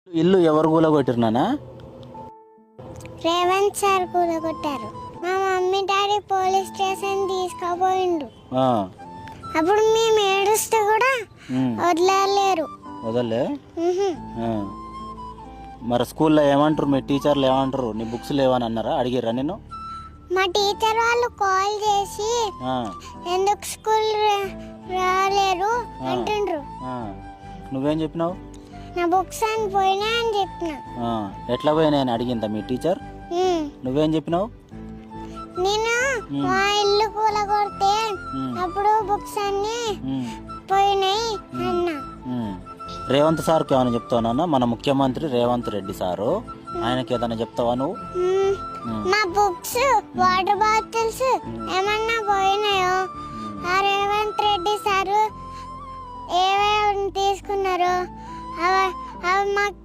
ఇల్లు ఎవరు కూలగొట్టిరు నాన్న? రేవంత్ సార్ కూలగొట్టారు. మా మమ్మీ డాడీ పోలీస్ స్టేషన్ తీసుకుపోయిండు. ఆ, అప్పుడు మేము ఏడుస్తే కూడా ఉమ్, వదిలేరు. వదలే. ఆ. మరి స్కూల్లో ఏమంటారు, మీ టీచర్లు ఏమంటారు? నీ బుక్స్ లేవని అన్నారా? అడిగిర్రా నేను? మా టీచర్ వాళ్ళు కాల్ చేసి ఎందుకు స్కూల్ రాలేరు అంటుండ్రు. నువ్వేం చెప్పినావు? నా బుక్స్ అని పోయినా అని చెప్పిన. ఎట్లా పోయినా అని అడిగిందా మీ టీచర్? నువ్వేం చెప్పినావు? నేను మా ఇల్లు కూలగొడితే అప్పుడు బుక్స్ అన్ని పోయినాయి అన్నా. రేవంత్ సార్కి ఏమైనా చెప్తావు నాన్న? మన ముఖ్యమంత్రి రేవంత్ రెడ్డి సారు, ఆయనకి ఏదైనా చెప్తావా నువ్వు? మా బుక్స్ వాటర్ బాటిల్స్ ఏమన్నా పోయినాయో ఆ రేవంత్ రెడ్డి సారు ఏమేమి తీసుకున్నారు అవి మాకు